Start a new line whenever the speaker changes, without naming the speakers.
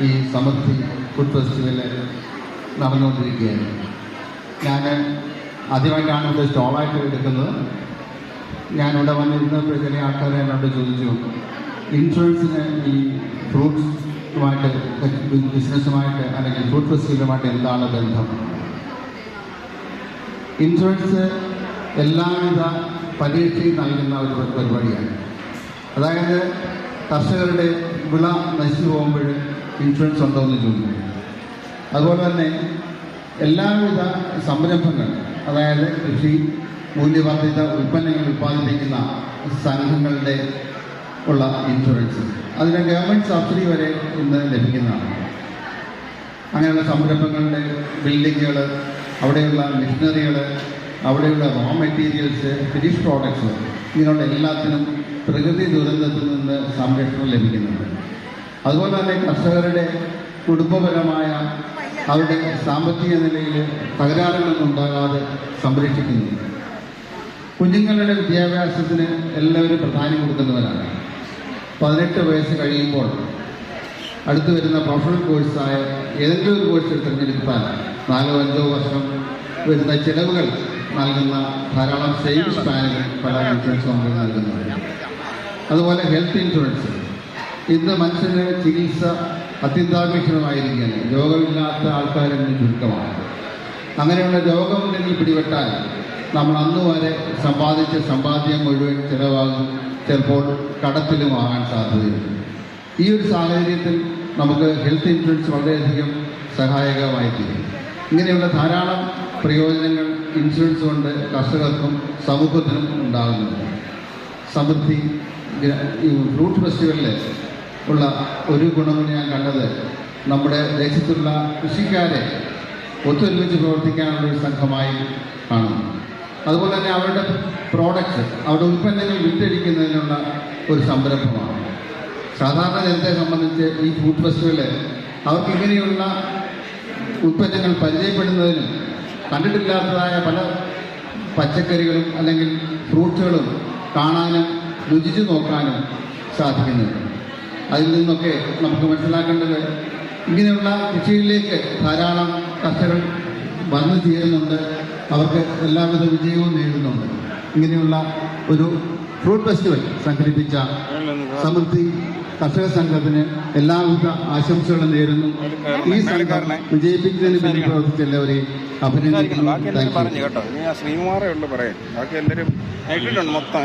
ഈ സമൃദ്ധി food festival നടന്നുകൊണ്ടിരിക്കുകയാണ്. ഞാൻ ആദ്യമായിട്ടാണ് ഇവിടെ സ്റ്റോളായിട്ട് എടുക്കുന്നത്. ഞാനിവിടെ വന്നിരുന്നപ്പോൾ ചില ആൾക്കാർ എന്നോട് ചോദിച്ചു, ഇൻഷുറൻസിന് ഈ ഫ്രൂട്ട്സുമായിട്ട് ബിസിനസ്സുമായിട്ട് അല്ലെങ്കിൽ ഫുഡ് ഫെസ്റ്റിവലുമായിട്ട് എന്താണ് ബന്ധം? ഇൻഷുറൻസ് എല്ലാവിധ പരീക്ഷയും നൽകുന്ന ഒരു പരിപാടിയാണ്. അതായത് കർഷകരുടെ വിള നശിച്ചു പോകുമ്പോൾ ഇൻഷുറൻസ് ഉണ്ടോ എന്ന് ചോദിക്കും. അതുപോലെ തന്നെ എല്ലാവിധ സംരംഭങ്ങൾ, അതായത് കൃഷി മൂല്യവർദ്ധിത ഉൽപ്പന്നങ്ങൾ ഉൽപ്പാദിപ്പിക്കുന്ന സംഘങ്ങളുടെ ഉള്ള ഇൻഷുറൻസ്, അതിന് ഗവൺമെൻറ് സബ്സിഡി വരെ ഇന്ന് ലഭിക്കുന്നതാണ്. അങ്ങനെയുള്ള സംരംഭങ്ങളുടെ ബിൽഡിങ്ങുകൾ, അവിടെയുള്ള മെഷീനറികൾ, അവിടെയുള്ള റോ മെറ്റീരിയൽസ്, ഫിനിഷ് പ്രോഡക്ട്സ്, ഇങ്ങനെയുള്ള എല്ലാത്തിനും പ്രകൃതി ദുരന്തത്തിൽ നിന്ന് സംരക്ഷണം ലഭിക്കുന്നുണ്ട്. അതുപോലെ തന്നെ കർഷകരുടെ കുടുംബപരമായ അവരുടെ സാമ്പത്തിക നിലയിൽ തകരാറുകളൊന്നും ഉണ്ടാകാതെ സംരക്ഷിക്കുന്നു. കുഞ്ഞുങ്ങളുടെ വിദ്യാഭ്യാസത്തിന് എല്ലാവരും പ്രാധാന്യം കൊടുക്കുന്നവരാണ്. 18 വയസ്സ് കഴിയുമ്പോൾ അടുത്ത് വരുന്ന പ്രൊഫഷണൽ കോഴ്സായ ഏതെങ്കിലും ഒരു കോഴ്സ് തിരഞ്ഞെടുത്താൽ 4-5 വർഷം വരുന്ന ചിലവുകൾ നൽകുന്ന ധാരാളം സേവിങ്സ് പ്ലാനുകൾ പല ഇൻഷുറൻസ് കമ്പനികൾ നൽകുന്നുണ്ട്. അതുപോലെ ഹെൽത്ത് ഇൻഷുറൻസ്, ഇന്ന് മനുഷ്യന് ചികിത്സ അത്യന്താപേക്ഷിതമായിരിക്കുകയാണ്. രോഗമില്ലാത്ത ആൾക്കാരെന്ന് ചുരുക്കമാണ്. അങ്ങനെയുള്ള രോഗമുണ്ടെങ്കിൽ പിടിപെട്ടാൽ നമ്മൾ അന്ന് വരെ സമ്പാദിച്ച സമ്പാദ്യം മുഴുവൻ ചിലവാകും, ചിലപ്പോൾ കടത്തിലുമാകാൻ സാധ്യതയുണ്ട്. ഈ ഒരു സാഹചര്യത്തിൽ നമുക്ക് ഹെൽത്ത് ഇൻഷുറൻസ് വളരെയധികം സഹായകമായിത്തീരും. ഇങ്ങനെയുള്ള ധാരാളം പ്രയോജനങ്ങൾ ഇൻഷുറൻസ് കൊണ്ട് കർഷകർക്കും സമൂഹത്തിനും ഉണ്ടാകുന്നുണ്ട്. സമൃദ്ധി ഈ ഫ്രൂട്ട് ഫെസ്റ്റിവലിൽ ഉള്ള ഒരു ഗുണം ഞാൻ കണ്ടത്, നമ്മുടെ ദേശത്തുള്ള കൃഷിക്കാരെ ഒത്തൊരുമിച്ച് പ്രവർത്തിക്കാനുള്ളൊരു സംഘമായി കാണുന്നു. അതുപോലെ തന്നെ അവരുടെ പ്രോഡക്റ്റ്സ്, അവരുടെ ഉൽപ്പന്നങ്ങൾ വിറ്റഴിക്കുന്നതിനുള്ള ഒരു സംരംഭമാണ്. സാധാരണ ജനത്തെ സംബന്ധിച്ച് ഈ ഫുഡ് ഫെസ്റ്റിവൽ അവർക്ക് ഇങ്ങനെയുള്ള ഉൽപ്പന്നങ്ങൾ പരിചയപ്പെടുന്നതിനും കണ്ടിട്ടില്ലാത്തതായ പല പച്ചക്കറികളും അല്ലെങ്കിൽ ഫ്രൂട്ട്സുകളും കാണാനും രുചിച്ചു നോക്കാനും സാധിക്കുന്നുണ്ട്. അതിൽ നിന്നൊക്കെ നമുക്ക് മനസ്സിലാക്കേണ്ടത്, ഇങ്ങനെയുള്ള കൃഷിയിലേക്ക് ധാരാളം കർഷകർ വന്നു ചേരുന്നുണ്ട്, അവർക്ക് എല്ലാവിധ വിജയവും നേടുന്നുണ്ട്. ഇങ്ങനെയുള്ള ഒരു ഫ്രൂട്ട് ഫെസ്റ്റിവൽ സംഘടിപ്പിച്ച സമൃദ്ധി കർഷക സംഘത്തിന് എല്ലാവിധ ആശംസകളും നേരുന്നു. ഈ സംഘം വിജയിപ്പിക്കുന്നതിന് വേണ്ടി പ്രവർത്തിച്ച എല്ലാവരെയും അഭിനന്ദിക്കുന്നു.
ശ്രീകുമാറേ ഉള്ളു പറയാൻ, ബാക്കി എല്ലാവരും മൊത്തം.